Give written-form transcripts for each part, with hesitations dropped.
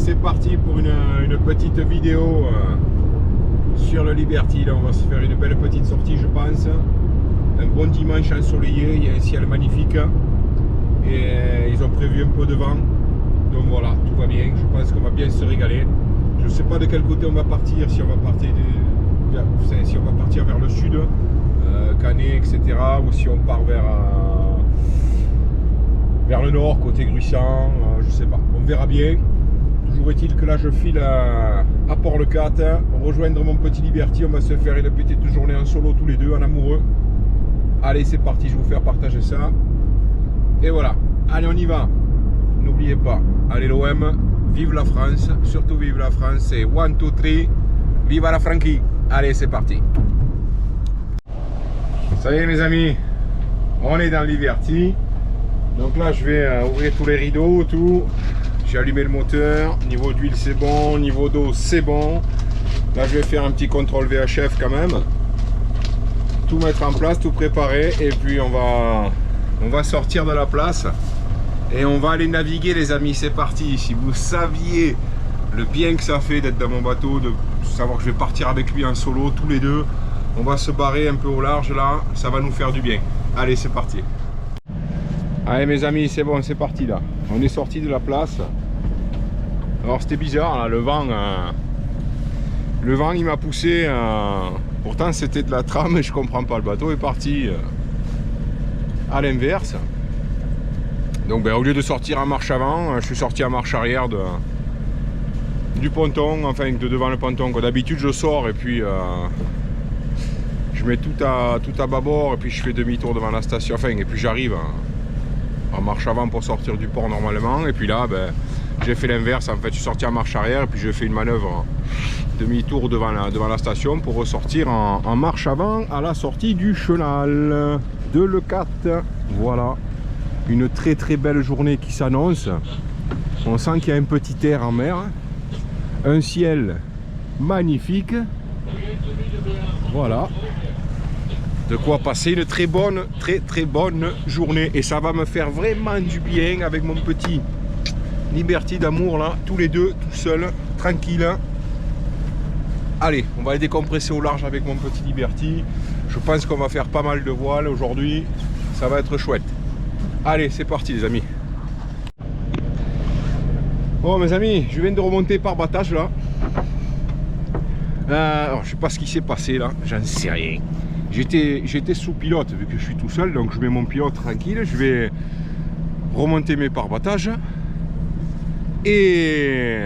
c'est parti pour une petite vidéo sur le Liberty. Là, on va se faire une belle petite sortie, je pense. Un bon dimanche ensoleillé, il y a un ciel magnifique. Et ils ont prévu un peu de vent. Donc voilà, tout va bien. Je pense qu'on va bien se régaler. Je ne sais pas de quel côté on va partir, si on va partir, vers le sud, Canet, etc. Ou si on part vers le nord, côté Gruissant, je sais pas. On verra bien. Toujours est-il que là je file à Port-le-Cat, rejoindre mon petit Liberty. On va se faire une petite journée en solo tous les deux, en amoureux. Allez, c'est parti, je vais vous faire partager ça. Et voilà, allez, on y va. N'oubliez pas, allez l'OM, vive la France, surtout vive la France. Et 1, 2, 3, viva la Franquie. Allez, c'est parti. Ça y est mes amis, on est dans le Liberty. Donc là je vais ouvrir tous les rideaux, tout. J'ai allumé le moteur, niveau d'huile c'est bon, niveau d'eau c'est bon. Là je vais faire un petit contrôle VHF quand même. Tout mettre en place, tout préparer et puis on va sortir de la place. Et on va aller naviguer les amis, c'est parti. Si vous saviez le bien que ça fait d'être dans mon bateau, de savoir que je vais partir avec lui en solo tous les deux. On va se barrer un peu au large là, ça va nous faire du bien. Allez, c'est parti. Allez mes amis, c'est bon, c'est parti là. On est sorti de la place. Alors c'était bizarre là, le vent il m'a poussé. Pourtant c'était de la trame et je comprends pas. Le bateau est parti à l'inverse. Donc ben, au lieu de sortir en marche avant, je suis sorti en marche arrière du ponton, enfin de devant le ponton. D'habitude je sors et puis je mets tout à bâbord et puis je fais demi-tour devant la station. Enfin et puis j'arrive en marche avant pour sortir du port normalement. Et puis là ben, j'ai fait l'inverse. En fait je suis sorti en marche arrière et puis je fais une manœuvre demi-tour devant la station pour ressortir en marche avant à la sortie du chenal de Leucate. Voilà. Une très très belle journée qui s'annonce. On sent qu'il y a un petit air en mer. Un ciel magnifique. Voilà. De quoi passer une très bonne journée. Et ça va me faire vraiment du bien avec mon petit Liberty d'amour là. Tous les deux, tout seuls, tranquille. Allez, on va aller décompresser au large avec mon petit Liberty. Je pense qu'on va faire pas mal de voiles aujourd'hui. Ça va être chouette. Allez, c'est parti les amis. Bon mes amis, je viens de remonter par battage là. Alors, je sais pas ce qui s'est passé là, j'en sais rien. J'étais sous pilote vu que je suis tout seul, donc je mets mon pilote tranquille. Je vais remonter mes parbattages. Et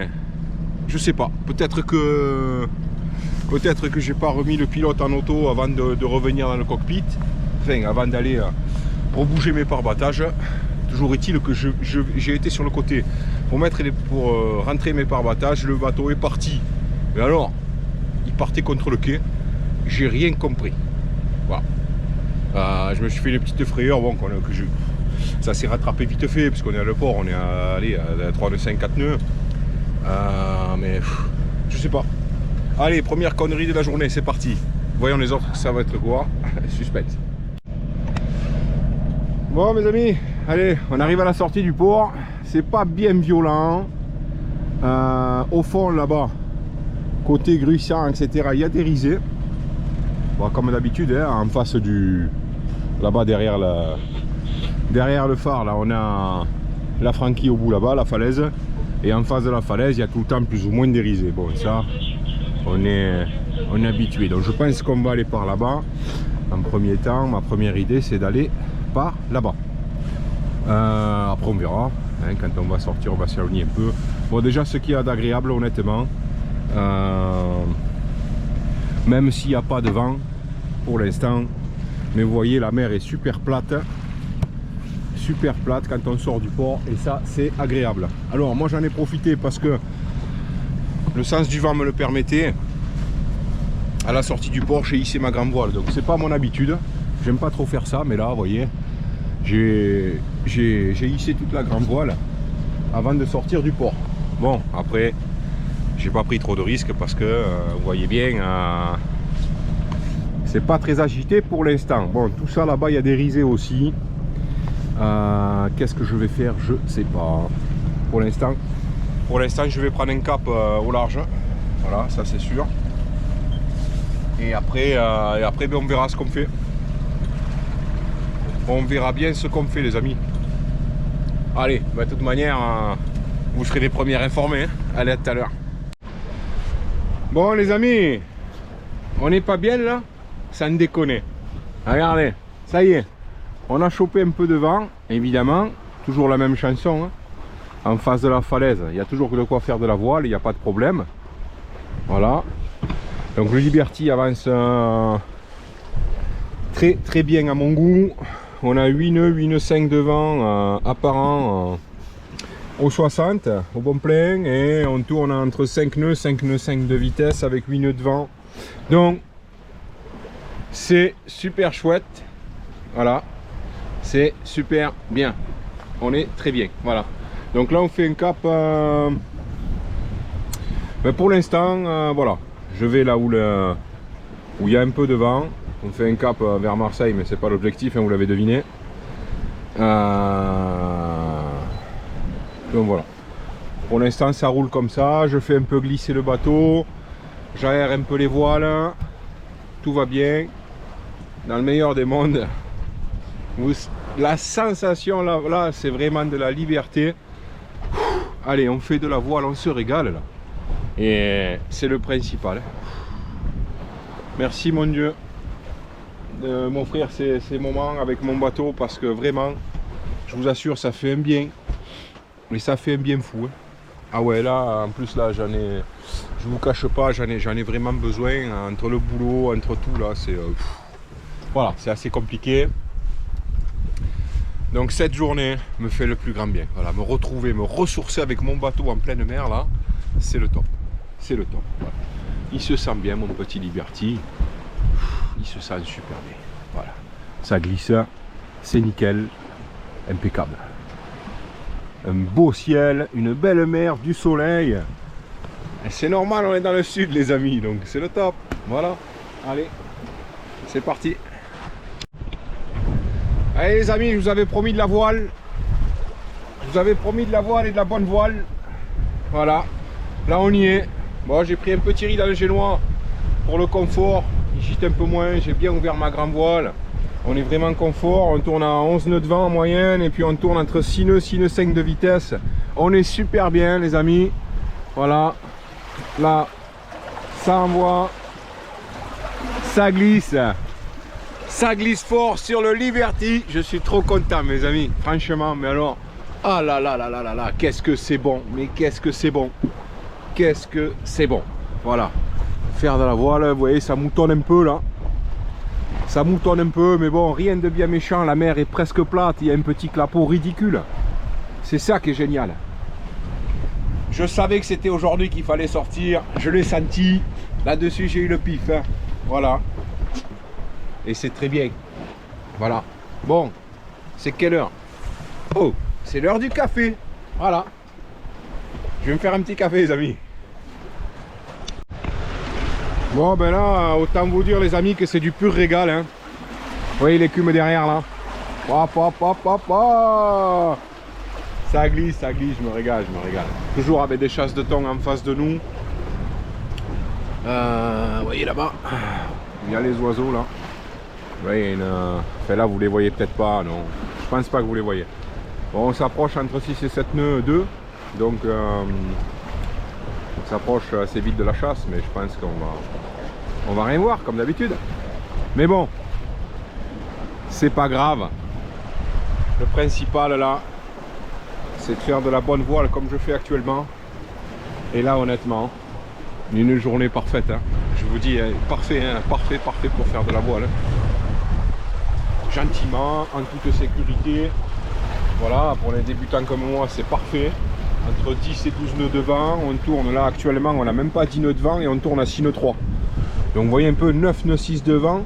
je sais pas, peut-être que j'ai pas remis le pilote en auto avant de revenir dans le cockpit. Enfin, avant d'aller rebouger mes parbattages. Toujours est-il que j'ai été sur le côté pour rentrer mes parbattages. Le bateau est parti. Mais alors, il partait contre le quai. J'ai rien compris. Voilà. Je me suis fait des petites frayeurs. Bon, ça s'est rattrapé vite fait parce qu'on est à le port. On est à 3 nœuds 5, 4 nœuds. Mais je sais pas. Allez, première connerie de la journée, c'est parti. Voyons les autres, ça va être quoi? Suspense. Bon mes amis, allez, on arrive à la sortie du port. C'est pas bien violent. Au fond là-bas, côté Gruissant, etc., il y a des risées. Bon, comme d'habitude, hein, en face là-bas derrière le phare, là on a la Franquie au bout là-bas, la falaise. Et en face de la falaise, il y a tout le temps plus ou moins des risées. Bon, ça, on est habitué. Donc je pense qu'on va aller par là-bas. En premier temps, ma première idée, c'est d'aller par là-bas. Après on verra, hein, quand on va sortir on va s'éloigner un peu. Bon déjà ce qu'il y a d'agréable honnêtement, même s'il n'y a pas de vent pour l'instant, mais vous voyez la mer est super plate quand on sort du port et ça c'est agréable. Alors moi j'en ai profité parce que le sens du vent me le permettait. À la sortie du port j'ai hissé ma grande voile, donc c'est pas mon habitude, j'aime pas trop faire ça, mais là vous voyez j'ai hissé toute la grande voile avant de sortir du port. Bon après j'ai pas pris trop de risques parce que vous voyez bien c'est pas très agité pour l'instant. Bon tout ça là-bas il y a des risées aussi. Qu'est-ce que je vais faire? Je sais pas. Pour l'instant Pour l'instant, je vais prendre un cap au large. Voilà, ça c'est sûr. Et après, ben, on verra ce qu'on fait. On verra bien ce qu'on fait, les amis. Allez, bah, de toute manière, vous serez les premiers informés. Hein. Allez, à tout à l'heure. Bon, les amis, on n'est pas bien là? Ça ne déconne. Regardez, ça y est. On a chopé un peu de vent, évidemment. Toujours la même chanson. Hein. En face de la falaise, il y a toujours de quoi faire de la voile, il n'y a pas de problème. Voilà. Donc le Liberty avance très bien à mon goût. On a 8 nœuds 5 de vent apparent au 60, au bon plein. Et on tourne entre 5 nœuds 5 de vitesse avec 8 nœuds de vent. Donc c'est super chouette. Voilà. C'est super bien. On est très bien. Voilà. Donc là on fait un cap. Mais pour l'instant, voilà. Je vais là où il y a un peu de vent. On fait un cap vers Marseille, mais c'est pas l'objectif, hein, vous l'avez deviné. Donc voilà. Pour l'instant, ça roule comme ça. Je fais un peu glisser le bateau. J'aère un peu les voiles. Tout va bien. Dans le meilleur des mondes. La sensation là c'est vraiment de la liberté. Allez, on fait de la voile, on se régale là. Et c'est le principal. Merci mon Dieu de m'offrir ces moments avec mon bateau, parce que vraiment, je vous assure, ça fait un bien. Et ça fait un bien fou. Hein. Ah ouais, là, en plus là, je vous cache pas, j'en ai vraiment besoin. Entre le boulot, entre tout là, c'est voilà, c'est assez compliqué. Donc cette journée me fait le plus grand bien. Voilà, me retrouver, me ressourcer avec mon bateau en pleine mer là, c'est le top. C'est le top. Voilà. Il se sent bien, mon petit Liberty. Il se sent super bien. Voilà. Ça glisse, c'est nickel, impeccable. Un beau ciel, une belle mer, du soleil. C'est normal, on est dans le sud, les amis, donc c'est le top. Voilà. Allez, c'est parti. Allez les amis, je vous avais promis de la voile. Je vous avais promis de la voile et de la bonne voile. Voilà. Là on y est. Bon, j'ai pris un petit riz dans le génois pour le confort. Il gîte un peu moins. J'ai bien ouvert ma grande voile. On est vraiment confort. On tourne à 11 nœuds de vent en moyenne. Et puis on tourne entre 6 nœuds 5 de vitesse. On est super bien les amis. Voilà. Là, ça envoie. Ça glisse. Ça glisse fort sur le Liberty. Je suis trop content mes amis. Franchement, mais alors. Ah là là là là là là. Qu'est-ce que c'est bon. Mais qu'est-ce que c'est bon. Qu'est-ce que c'est bon. Voilà. Faire de la voile, vous voyez, ça moutonne un peu là. Ça moutonne un peu, mais bon, rien de bien méchant. La mer est presque plate, il y a un petit clapot ridicule. C'est ça qui est génial. Je savais que c'était aujourd'hui qu'il fallait sortir. Je l'ai senti. Là-dessus, j'ai eu le pif. Hein. Voilà. Et c'est très bien. Voilà. Bon, c'est quelle heure? Oh, c'est l'heure du café. Voilà. Je vais me faire un petit café les amis. Bon ben là, autant vous dire les amis que c'est du pur régal. Hein. Vous voyez l'écume derrière là. Hop, hop, hop, hop, hop. Ça glisse, je me régale, Toujours avec des chasses de thon en face de nous. Vous voyez là-bas, il y a les oiseaux là. Vous voyez, enfin, là vous les voyez peut-être pas, non. Je pense pas que vous les voyez. Bon, on s'approche entre 6 et 7 nœuds 2. Donc on s'approche assez vite de la chasse, mais je pense qu'on va rien voir comme d'habitude. Mais bon, c'est pas grave. Le principal là, c'est de faire de la bonne voile comme je fais actuellement. Et là honnêtement, une journée parfaite. Hein. Je vous dis, parfait, hein, parfait pour faire de la voile. Hein. Gentiment, en toute sécurité. Voilà, pour les débutants comme moi, c'est parfait. Entre 10 et 12 nœuds de vent, on tourne là actuellement, on n'a même pas 10 nœuds de vent et on tourne à 6 nœuds 3. Donc vous voyez un peu 9 nœuds 6 de vent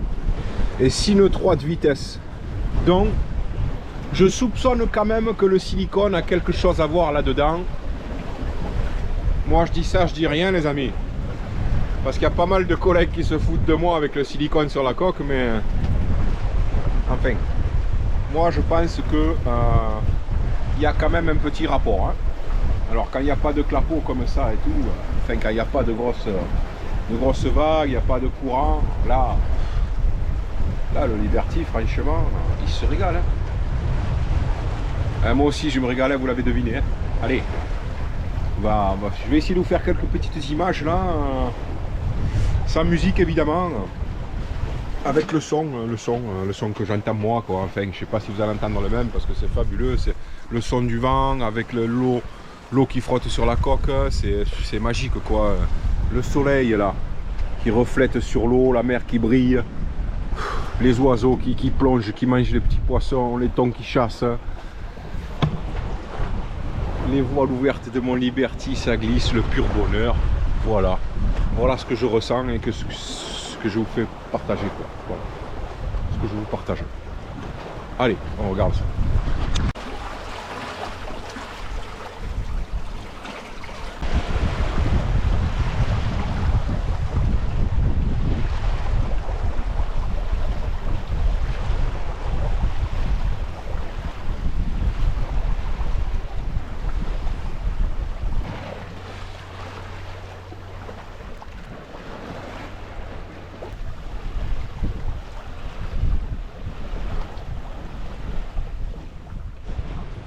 et 6 nœuds 3 de vitesse. Donc je soupçonne quand même que le silicone a quelque chose à voir là-dedans. Moi je dis ça, je dis rien les amis. Parce qu'il y a pas mal de collègues qui se foutent de moi avec le silicone sur la coque, mais enfin, moi je pense que il y a quand même un petit rapport. Hein. Alors quand il n'y a pas de clapot comme ça et tout, enfin quand il n'y a pas de grosses vagues, il n'y a pas de courant, là le Liberty franchement, il se régale. Moi aussi je me régalais, vous l'avez deviné. Allez, je vais essayer de vous faire quelques petites images là, sans musique évidemment, avec le son que j'entends moi quoi. Enfin je sais pas si vous allez entendre le même parce que c'est fabuleux, c'est le son du vent avec l'eau qui frotte sur la coque, c'est magique quoi. Le soleil là qui reflète sur l'eau, la mer qui brille, les oiseaux qui plongent, qui mangent les petits poissons, les thons qui chassent, les voiles ouvertes de mon Liberty, ça glisse, le pur bonheur. Voilà ce que je ressens et ce que je vous fais partager quoi. Voilà ce que je vous partage. Allez, on regarde ça.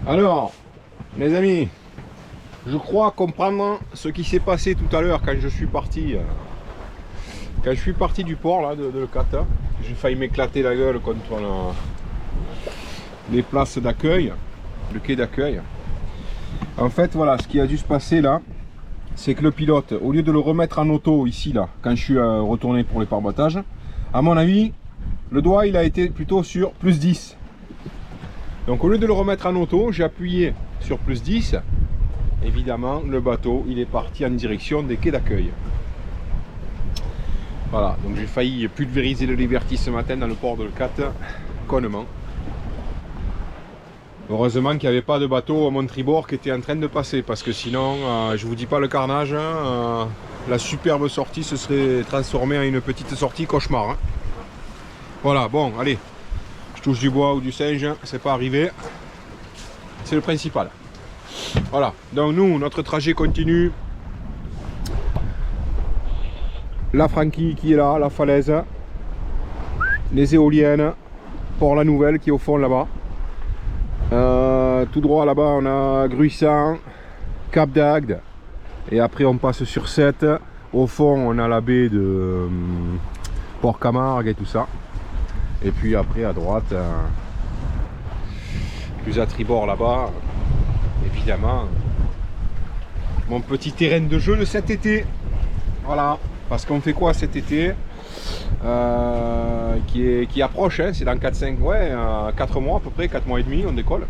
Alors, les amis, je crois comprendre ce qui s'est passé tout à l'heure quand je suis parti. Quand je suis parti du port là, de Lecata, j'ai failli m'éclater la gueule contre les places d'accueil, le quai d'accueil. En fait, voilà, ce qui a dû se passer là, c'est que le pilote, au lieu de le remettre en auto ici là, quand je suis retourné pour les pare-battages, à mon avis, le doigt il a été plutôt sur plus 10. Donc au lieu de le remettre en auto, j'ai appuyé sur plus 10. Évidemment, le bateau, il est parti en direction des quais d'accueil. Voilà, donc j'ai failli pulvériser le Liberty ce matin dans le port de Lecata, connement. Heureusement qu'il n'y avait pas de bateau à mon tribord qui était en train de passer, parce que sinon, je vous dis pas le carnage, la superbe sortie se serait transformée en une petite sortie cauchemar. Voilà, bon, allez. Je touche du bois ou du singe, c'est pas arrivé. C'est le principal. Voilà, donc nous, notre trajet continue. La Franquille qui est là, la falaise. Les éoliennes. Port-la-Nouvelle qui est au fond là-bas. Tout droit là-bas, on a Gruissant, Cap d'Agde. Et après, on passe sur 7. Au fond, on a la baie de Port-Camargue et tout ça. Et puis après à droite, plus à tribord là-bas, évidemment, mon petit terrain de jeu de cet été. Voilà, parce qu'on fait quoi cet été qui approche, hein, c'est dans 4-5, ouais, 4 mois à peu près, 4 mois et demi, on décolle.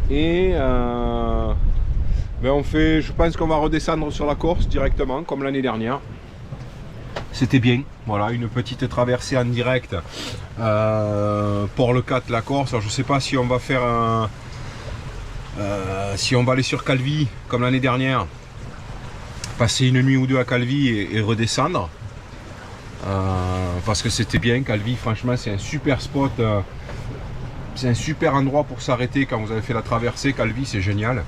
Et ben on fait, je pense qu'on va redescendre sur la Corse directement, comme l'année dernière. C'était bien, voilà, une petite traversée en direct Port-Lecata, la Corse. Alors, je ne sais pas si on va faire si on va aller sur Calvi comme l'année dernière, passer une nuit ou deux à Calvi et redescendre, parce que c'était bien. Calvi, franchement, c'est un super spot, c'est un super endroit pour s'arrêter quand vous avez fait la traversée. Calvi, c'est génial.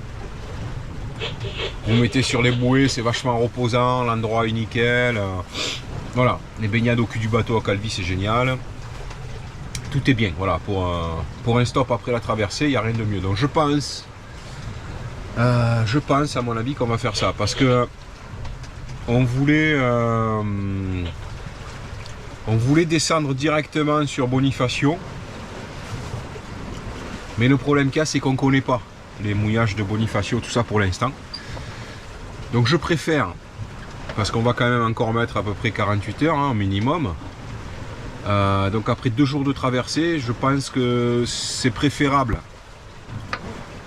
Vous mettez sur les bouées, c'est vachement reposant, l'endroit est nickel. Voilà, les baignades au cul du bateau à Calvi, c'est génial. Tout est bien, voilà, pour un stop après la traversée, il n'y a rien de mieux. Donc je pense à mon avis qu'on va faire ça, parce que on voulait descendre directement sur Bonifacio, mais le problème qu'il y a, c'est qu'on ne connaît pas les mouillages de Bonifacio, tout ça pour l'instant. Donc je préfère, parce qu'on va quand même encore mettre à peu près 48 heures hein, minimum. Donc après 2 jours de traversée, je pense que c'est préférable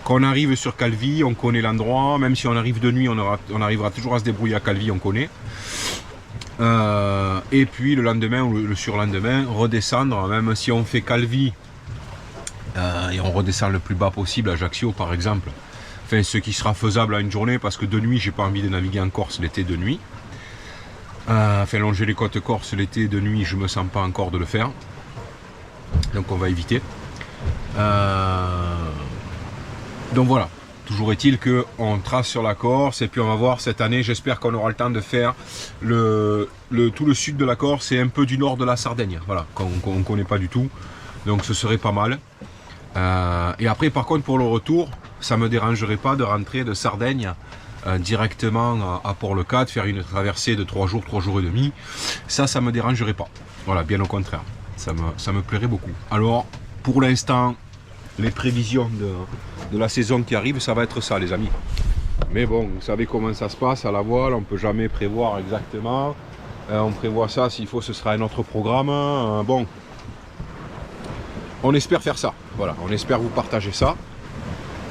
qu'on arrive sur Calvi, on connaît l'endroit, même si on arrive de nuit, on arrivera toujours à se débrouiller à Calvi, on connaît. Et puis le lendemain ou le surlendemain, redescendre, même si on fait Calvi et on redescend le plus bas possible, à Ajaccio par exemple. Enfin, ce qui sera faisable à une journée, parce que de nuit, j'ai pas envie de naviguer en Corse l'été de nuit. Enfin, longer les côtes corse l'été de nuit, je me sens pas encore de le faire. Donc on va éviter. Donc voilà. Toujours est-il qu'on trace sur la Corse et puis on va voir cette année, j'espère qu'on aura le temps de faire tout le sud de la Corse et un peu du nord de la Sardaigne, voilà, qu'on ne connaît pas du tout, donc ce serait pas mal. Et après par contre pour le retour, ça me dérangerait pas de rentrer de Sardaigne directement à Port-le-Cat, faire une traversée de 3 jours et demi, ça me dérangerait pas, voilà, bien au contraire, ça me plairait beaucoup. Alors pour l'instant, les prévisions de la saison qui arrive, ça va être ça les amis. Mais bon, vous savez comment ça se passe à la voile, on ne peut jamais prévoir exactement. On prévoit ça, s'il faut ce sera un autre programme. Bon, on espère faire ça, voilà, on espère vous partager ça.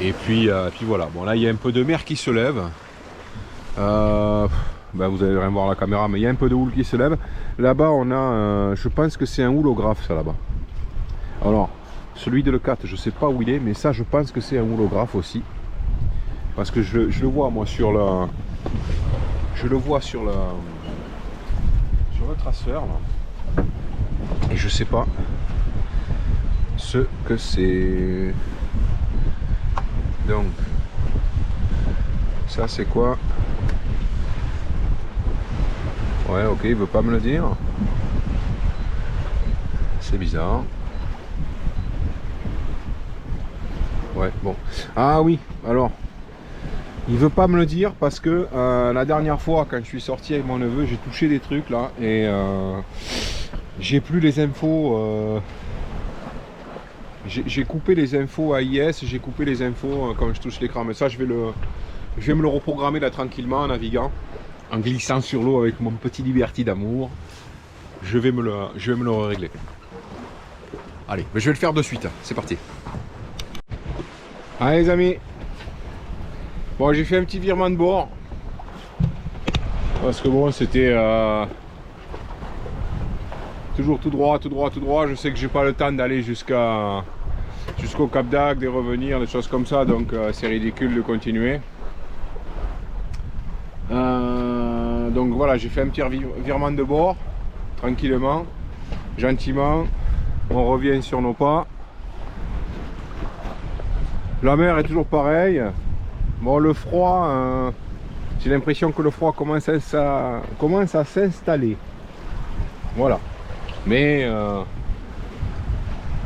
Et puis voilà, bon là il y a un peu de mer qui se lève. Ben, vous allez rien voir la caméra, mais il y a un peu de houle qui se lève. Là-bas on a, je pense que c'est un houlographe ça là-bas. Alors, celui de l'E4, je sais pas où il est, mais ça je pense que c'est un houlographe aussi. Parce que je le vois moi sur le. Je le vois sur le traceur là. Et je sais pas ce que c'est. Donc ça c'est quoi? Ouais, ok, il veut pas me le dire. C'est bizarre. Ouais, bon. Ah oui, alors, il veut pas me le dire parce que la dernière fois, quand je suis sorti avec mon neveu, j'ai touché des trucs là et j'ai plus les infos. J'ai coupé les infos AIS, j'ai coupé les infos quand je touche l'écran. Mais ça, je vais me le reprogrammer là tranquillement en naviguant, en glissant sur l'eau avec mon petit Liberty d'amour. Je vais me le régler. Allez, mais je vais le faire de suite. C'est parti. Allez les amis, bon j'ai fait un petit virement de bord parce que bon c'était toujours tout droit, je sais que j'ai pas le temps d'aller jusqu'au Cap d'Agde, de revenir, des choses comme ça, donc c'est ridicule de continuer. Donc voilà, j'ai fait un petit virement de bord, tranquillement, gentiment, on revient sur nos pas. La mer est toujours pareille. Bon, le froid, j'ai l'impression que le froid commence à s'installer. Voilà. Mais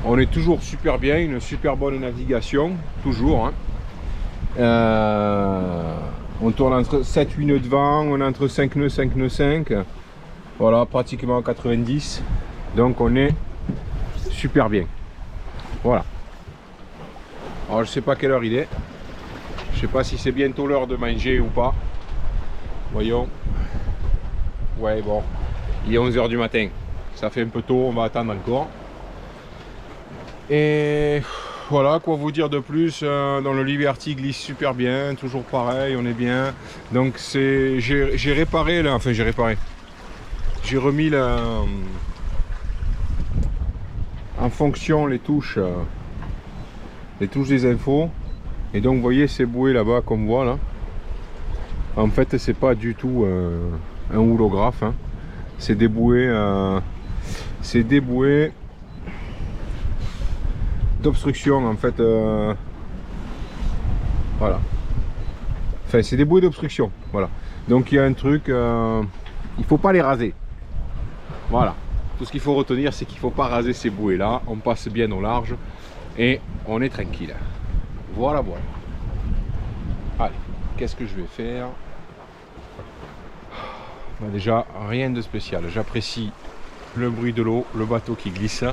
on est toujours super bien, une super bonne navigation, toujours. Hein. On tourne entre 7-8 nœuds de vent, on est entre 5 nœuds, 5 nœuds 5. Voilà, pratiquement 90. Donc on est super bien. Voilà. Alors je sais pas quelle heure il est. Je sais pas si c'est bientôt l'heure de manger ou pas. Voyons. Ouais bon. Il est 11 h du matin. Ça fait un peu tôt, on va attendre encore. Et voilà, quoi vous dire de plus. Dans le Liberty glisse super bien, toujours pareil, on est bien. Donc c'est. J'ai réparé là, enfin j'ai réparé. J'ai remis la. En fonction les touches des infos, et donc vous voyez ces bouées là-bas qu'on voit là, en fait c'est pas du tout un houlographe, hein. C'est des bouées d'obstruction en fait, voilà, enfin c'est des bouées d'obstruction, voilà, donc il y a un truc, il faut pas les raser, voilà, tout ce qu'il faut retenir c'est qu'il faut pas raser ces bouées là, on passe bien au large et on est tranquille. Voilà, voilà. Allez, qu'est-ce que je vais faire? Déjà, rien de spécial. J'apprécie le bruit de l'eau, le bateau qui glisse.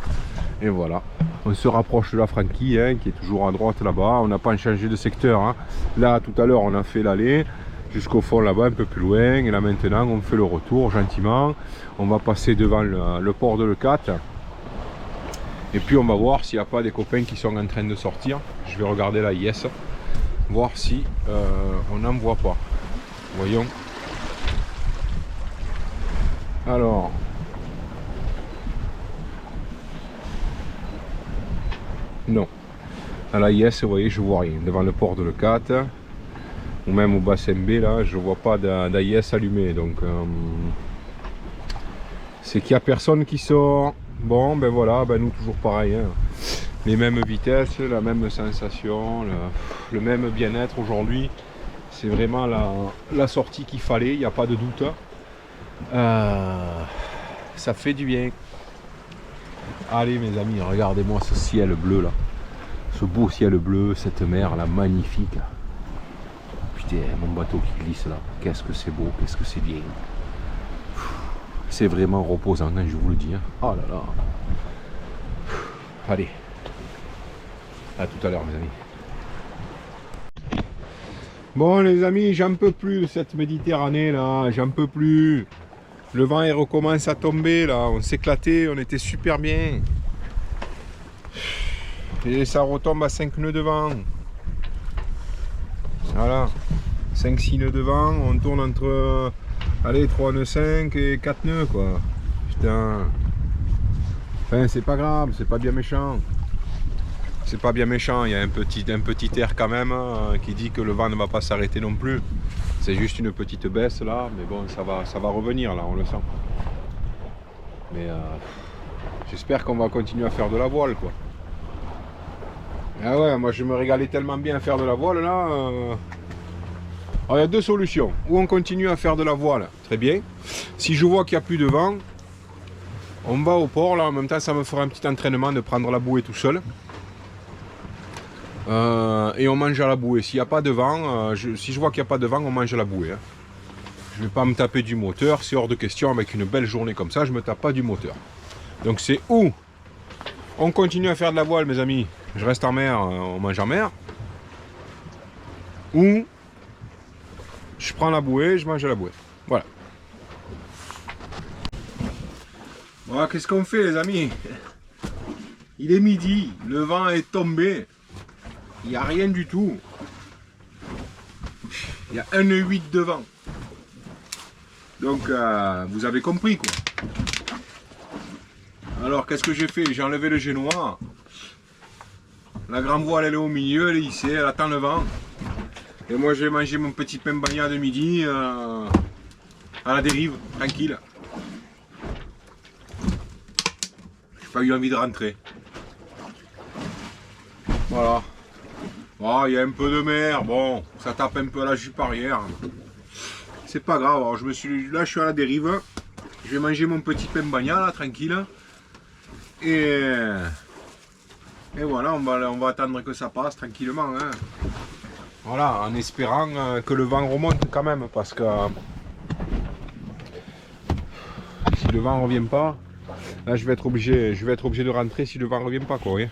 Et voilà. On se rapproche de la Franquille, hein, qui est toujours à droite là-bas. On n'a pas changé de secteur. Hein. Là, tout à l'heure, on a fait l'aller jusqu'au fond là-bas, un peu plus loin. Et là, maintenant, on fait le retour gentiment. On va passer devant le port de l'E4. Et puis on va voir s'il n'y a pas des copains qui sont en train de sortir. Je vais regarder la IS, voir si on n'en voit pas. Voyons. Alors. Non. À la IS, vous voyez, je vois rien. Devant le port de l'E4, ou même au bassin B, là, je vois pas d'AIS allumé. Donc, c'est qu'il n'y a personne qui sort. Bon, ben voilà, ben nous toujours pareil. Hein. les mêmes vitesses, la même sensation, le même bien-être aujourd'hui. C'est vraiment la sortie qu'il fallait, il n'y a pas de doute. Ça fait du bien. Allez mes amis, regardez-moi ce ciel bleu là. Ce beau ciel bleu, cette mer là, magnifique. Putain, mon bateau qui glisse là. Qu'est-ce que c'est beau, qu'est-ce que c'est bien. C'est vraiment reposant, hein, je vous le dis. Hein. Oh là là. Allez. À tout à l'heure mes amis. Bon les amis, j'en peux plus de cette Méditerranée là, j'en peux plus. Le vent il recommence à tomber là, on s'éclatait, on était super bien. Et ça retombe à 5 nœuds de vent. Voilà. 5-6 nœuds de vent, on tourne entre allez 3 nœuds 5 et 4 nœuds quoi. Putain. Enfin c'est pas grave, c'est pas bien méchant. C'est pas bien méchant, il y a un petit air quand même qui dit que le vent ne va pas s'arrêter non plus. C'est juste une petite baisse là, mais bon ça va revenir là, on le sent. Mais j'espère qu'on va continuer à faire de la voile quoi. Ah ouais, moi je me régalais tellement bien à faire de la voile là. Alors il y a deux solutions. Ou on continue à faire de la voile, très bien. Si je vois qu'il n'y a plus de vent, on va au port là, en même temps ça me fera un petit entraînement de prendre la bouée tout seul. Et on mange à la bouée. S'il n'y a pas de vent, si je vois qu'il n'y a pas de vent, on mange à la bouée. Hein. Je ne vais pas me taper du moteur, c'est hors de question. Avec une belle journée comme ça, je ne me tape pas du moteur. Donc c'est où on continue à faire de la voile, mes amis. Je reste en mer, on mange en mer. Ou je prends la bouée, je mange à la bouée. Voilà. Voilà, qu'est-ce qu'on fait, les amis? Il est midi, le vent est tombé. Il n'y a rien du tout. Il y a 1,8 de vent. Donc, vous avez compris, quoi. Alors, qu'est-ce que j'ai fait? J'ai enlevé le génois. La grande voile, elle est au milieu, elle est hissée, elle attend le vent. Et moi, j'ai mangé mon petit pain bagnat de midi à la dérive, tranquille. J'ai pas eu envie de rentrer. Voilà. Oh, il y a un peu de mer, bon, ça tape un peu à la jupe arrière. C'est pas grave, alors là je suis à la dérive. Je vais manger mon petit pain bagnat là, tranquille. Et voilà, on va attendre que ça passe tranquillement. Hein. Voilà, en espérant que le vent remonte quand même, parce que si le vent revient pas, là je vais être obligé de rentrer si le vent revient pas quoi. Oui.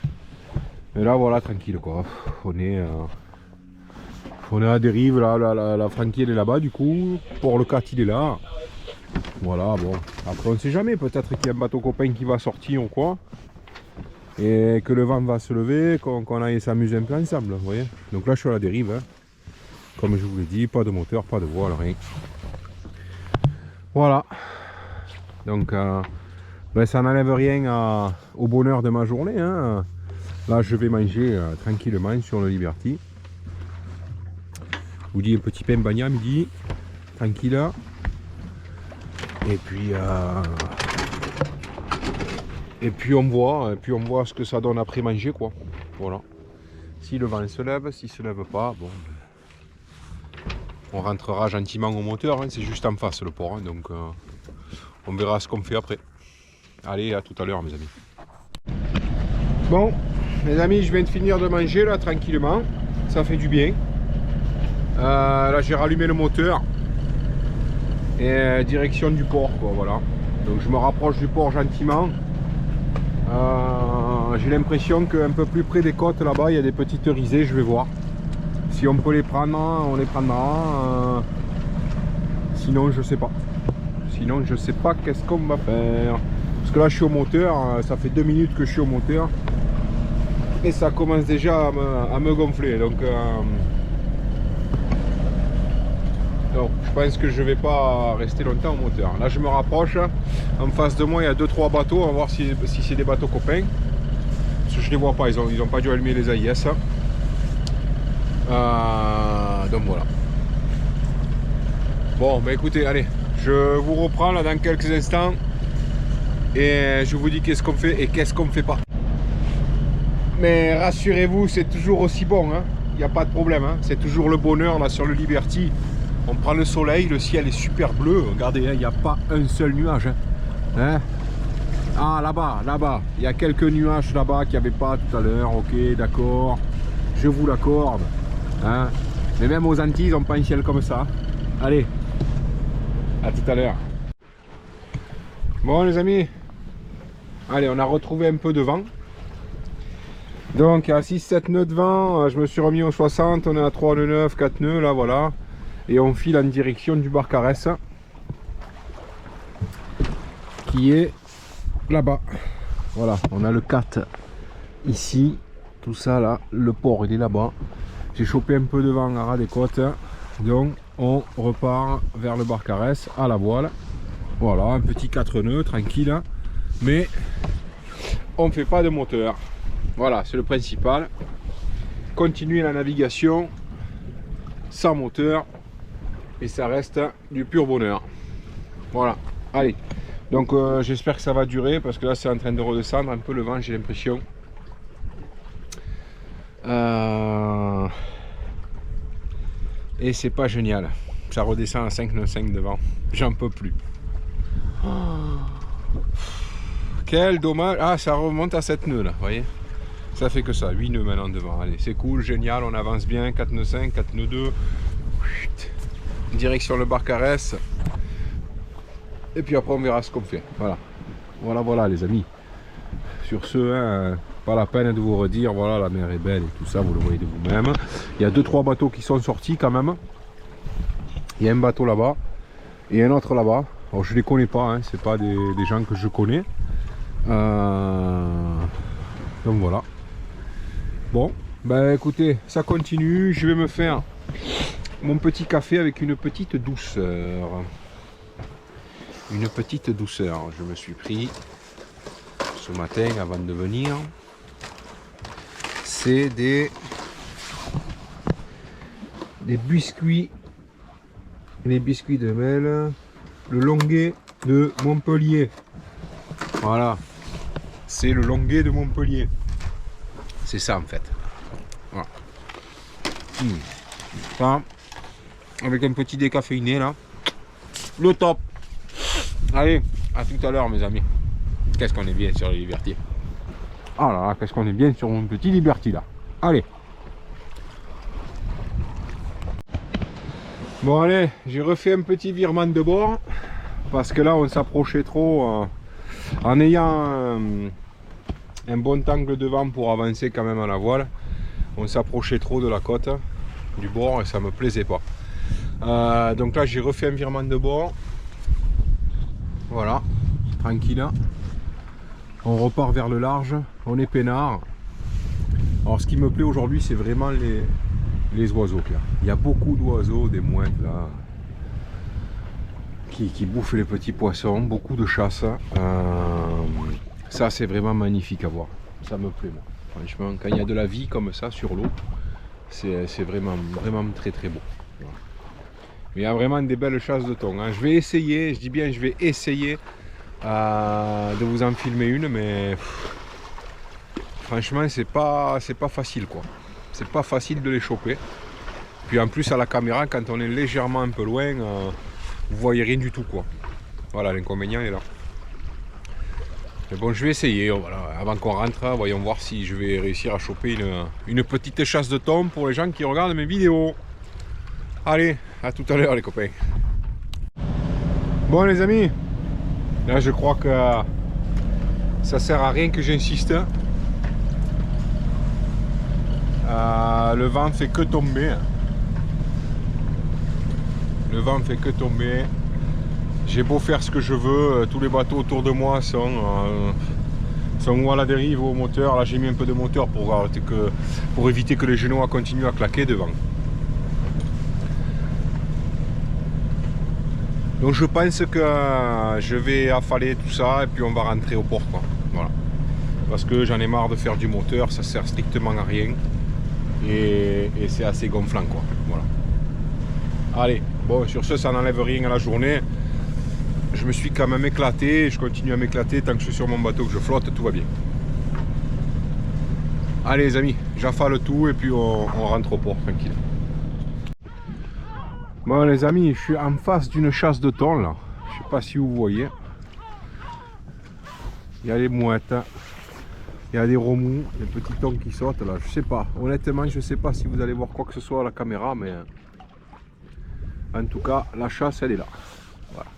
Mais là voilà, tranquille quoi. On est à la dérive, là, la Frankie elle est là-bas du coup. Pour le 4 il est là. Voilà, bon. Après on sait jamais, peut-être qu'il y a un bateau copain qui va sortir ou quoi. Et que le vent va se lever, qu'on aille s'amuser un peu ensemble, vous voyez. Donc là je suis à la dérive, hein. Comme je vous l'ai dit, pas de moteur, pas de voile, rien. Voilà. Donc ben, ça n'enlève rien au bonheur de ma journée, hein. Là je vais manger tranquillement sur le Liberty. Je vous dis un petit pain bagnat à midi, tranquille. Et puis on voit ce que ça donne après manger quoi. Voilà. Si le vent se lève, s'il se lève pas, bon, on rentrera gentiment au moteur. Hein, c'est juste en face le port, hein, donc on verra ce qu'on fait après. Allez, à tout à l'heure mes amis. Bon, mes amis, je viens de finir de manger là tranquillement. Ça fait du bien. Là j'ai rallumé le moteur et direction du port quoi, voilà. Donc je me rapproche du port gentiment. J'ai l'impression qu'un peu plus près des côtes là-bas il y a des petites risées, je vais voir. Si on peut les prendre, on les prendra. Sinon je sais pas. Sinon je sais pas qu'est-ce qu'on va faire. Parce que là je suis au moteur, ça fait 2 minutes que je suis au moteur. Et ça commence déjà à me gonfler. Donc je pense que je vais pas rester longtemps au moteur. Là je me rapproche. En face de moi il y a 2-3 bateaux. On va voir si c'est des bateaux copains. Parce que je les vois pas, ils ont pas dû allumer les AIS. Donc voilà. Bon bah écoutez, allez, je vous reprends là dans quelques instants. Et je vous dis qu'est-ce qu'on fait et qu'est-ce qu'on fait pas. Mais rassurez-vous, c'est toujours aussi bon, hein. Il n'y a pas de problème, hein. C'est toujours le bonheur là sur le Liberty. On prend le soleil, le ciel est super bleu. Regardez, il n'y a pas un seul nuage. Hein. Ah, là-bas, il y a quelques nuages là-bas qu'il n'y avait pas tout à l'heure. Ok, d'accord, je vous l'accorde. Hein. Mais même aux Antilles, ils n'ont pas un ciel comme ça. Allez, à tout à l'heure. Bon les amis, allez, on a retrouvé un peu de vent. Donc à 6-7 nœuds de vent, je me suis remis au 60, on est à 3 nœuds 9, 4 nœuds, là voilà. Et on file en direction du Barcarès, qui est là-bas. Voilà, on a le 4 ici, tout ça là, le port il est là-bas. J'ai chopé un peu de vent à ras des côtes, donc on repart vers le Barcarès à la voile. Voilà, un petit 4 nœuds, tranquille, mais on ne fait pas de moteur. Voilà, c'est le principal. Continuer la navigation sans moteur et ça reste du pur bonheur. Voilà, allez. Donc j'espère que ça va durer parce que là c'est en train de redescendre un peu le vent, j'ai l'impression. Et c'est pas génial. Ça redescend à 5,95 devant. J'en peux plus. Oh. Quel dommage. Ah, ça remonte à 7 nœuds là, vous voyez. Ça fait que ça, 8 nœuds maintenant devant. Allez, c'est cool, génial, on avance bien. 4 nœuds 5, 4 nœuds 2. Direction le Barcarès. Et puis après on verra ce qu'on fait. Voilà. Voilà les amis. Sur ce, hein, pas la peine de vous redire, voilà, la mer est belle et tout ça, vous le voyez de vous-même. Il y a 2-3 bateaux qui sont sortis quand même. Il y a un bateau là-bas et un autre là-bas. Alors je les connais pas, hein, c'est pas des gens que je connais. Donc voilà. Bon, ben écoutez, ça continue. Je vais me faire mon petit café avec une petite douceur. Une petite douceur. Je me suis pris ce matin avant de venir. C'est des biscuits. Les biscuits de Mel. Le Longuet de Montpellier. Voilà. C'est le Longuet de Montpellier. C'est ça en fait. Voilà. Ça, avec un petit décaféiné là. Le top. Allez, à tout à l'heure mes amis. Qu'est-ce qu'on est bien sur le Liberty. Ah là là, qu'est-ce qu'on est bien sur mon petit Liberty là. Allez. Bon allez, j'ai refait un petit virement de bord. Parce que là on s'approchait trop. En ayant un bon angle de vent pour avancer quand même à la voile, on s'approchait trop de la côte, du bord, et ça me plaisait pas. Donc là j'ai refait un virement de bord. Voilà, tranquille. On repart vers le large, on est peinard. Alors ce qui me plaît aujourd'hui, c'est vraiment les oiseaux là. Il y a beaucoup d'oiseaux, des mouettes là, qui bouffent les petits poissons, beaucoup de chasse. Ça c'est vraiment magnifique à voir, ça me plaît moi. Franchement, quand il y a de la vie comme ça sur l'eau, c'est vraiment très beau. Voilà. Mais il y a vraiment des belles chasses de thon, hein. Je vais essayer, je dis bien je vais essayer de vous en filmer une, mais franchement c'est pas facile quoi. C'est pas facile de les choper. Puis en plus à la caméra, quand on est légèrement un peu loin, vous voyez rien du tout quoi. Voilà, l'inconvénient est là. Mais bon, je vais essayer, voilà. Avant qu'on rentre, voyons voir si je vais réussir à choper une petite chasse de thon pour les gens qui regardent mes vidéos. Allez, à tout à l'heure les copains. Bon les amis, là je crois que ça sert à rien que j'insiste. Le vent fait que tomber. Le vent fait que tomber. J'ai beau faire ce que je veux, tous les bateaux autour de moi sont ou à la dérive ou au moteur. Là j'ai mis un peu de moteur pour éviter que les genoux continuent à claquer devant. Donc je pense que je vais affaler tout ça et puis on va rentrer au port quoi. Voilà. Parce que j'en ai marre de faire du moteur, ça sert strictement à rien. Et c'est assez gonflant quoi. Voilà. Allez, bon sur ce ça n'enlève rien à la journée. Je me suis quand même éclaté, je continue à m'éclater tant que je suis sur mon bateau, que je flotte, tout va bien. Allez les amis, j'affale tout et puis on rentre au port tranquille. Bon les amis, je suis en face d'une chasse de thon là. Je sais pas si vous voyez. Il y a les mouettes, il y a des remous, des petits thons qui sautent là. Je sais pas, honnêtement je sais pas si vous allez voir quoi que ce soit à la caméra, mais en tout cas la chasse elle est là. Voilà.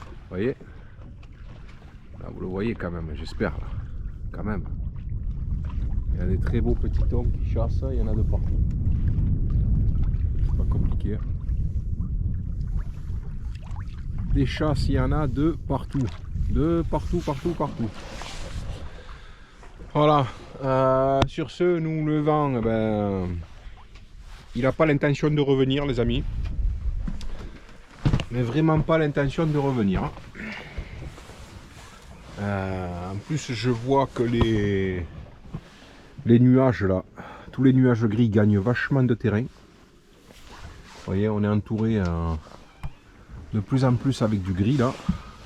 Vous voyez? Là, vous le voyez quand même, j'espère là. Quand même. Il y a des très beaux petits thons qui chassent, il y en a de partout. C'est pas compliqué. Des chasses, il y en a de partout. De partout, partout, partout. Voilà. Sur ce, nous le vent, il n'a pas l'intention de revenir, les amis. Mais vraiment pas l'intention de revenir. En plus, je vois que les nuages là, tous les nuages gris gagnent vachement de terrain. Vous voyez, on est entouré de plus en plus avec du gris là.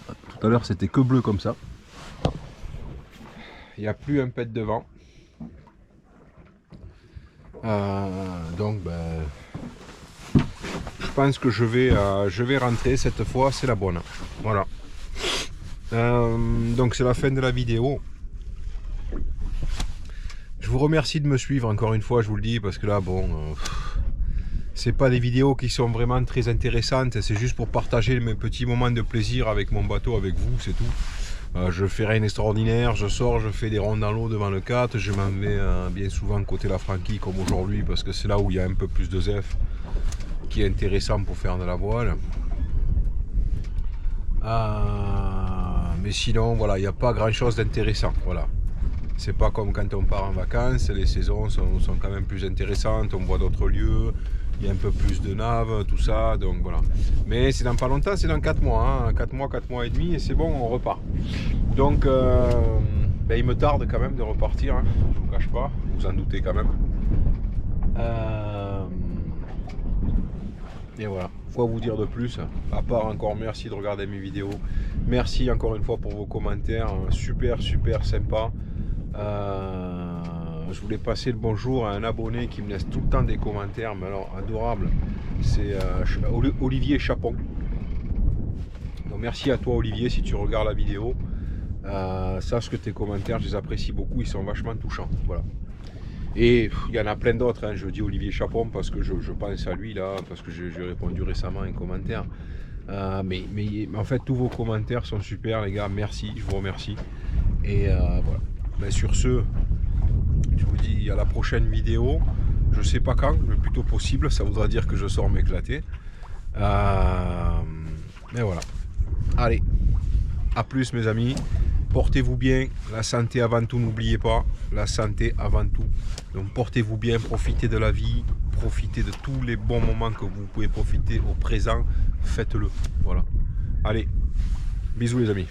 Tout à l'heure c'était que bleu comme ça. Il n'y a plus un pet de vent. Donc je pense que je vais rentrer cette fois, c'est la bonne. Voilà. Donc c'est la fin de la vidéo. Je vous remercie de me suivre encore une fois, je vous le dis, parce que là bon, c'est pas des vidéos qui sont vraiment très intéressantes, c'est juste pour partager mes petits moments de plaisir avec mon bateau, avec vous, c'est tout. Je fais rien d'extraordinaire, je sors, je fais des rondes dans l'eau devant le 4, je m'en vais bien souvent côté la Franquille comme aujourd'hui, parce que c'est là où il y a un peu plus de zef, qui est intéressant pour faire de la voile. Mais sinon, voilà, il n'y a pas grand chose d'intéressant, voilà. C'est pas comme quand on part en vacances, les saisons sont quand même plus intéressantes, on voit d'autres lieux, il y a un peu plus de naves, tout ça, donc voilà. Mais c'est dans pas longtemps, c'est dans 4 mois, hein, 4 mois et demi, et c'est bon, on repart. Donc, il me tarde quand même de repartir, hein, je vous cache pas, vous en doutez quand même. Et voilà, quoi vous dire de plus, à part encore merci de regarder mes vidéos, merci encore une fois pour vos commentaires, super sympa. Je voulais passer le bonjour à un abonné qui me laisse tout le temps des commentaires, mais alors adorable, c'est Olivier Chapon. Donc merci à toi Olivier si tu regardes la vidéo. Sache que tes commentaires, je les apprécie beaucoup, ils sont vachement touchants. Voilà. Et il y en a plein d'autres, hein. Je dis Olivier Chapon parce que je pense à lui là, parce que j'ai répondu récemment à un commentaire. Mais en fait tous vos commentaires sont super les gars, merci, je vous remercie. Et voilà. Ben, sur ce, je vous dis à la prochaine vidéo. Je sais pas quand, le plus tôt possible, ça voudra dire que je sors m'éclater. Mais voilà. Allez, à plus mes amis. Portez-vous bien, la santé avant tout, n'oubliez pas, la santé avant tout. Donc portez-vous bien, profitez de la vie, profitez de tous les bons moments que vous pouvez profiter au présent, faites-le. Voilà. Allez, bisous les amis.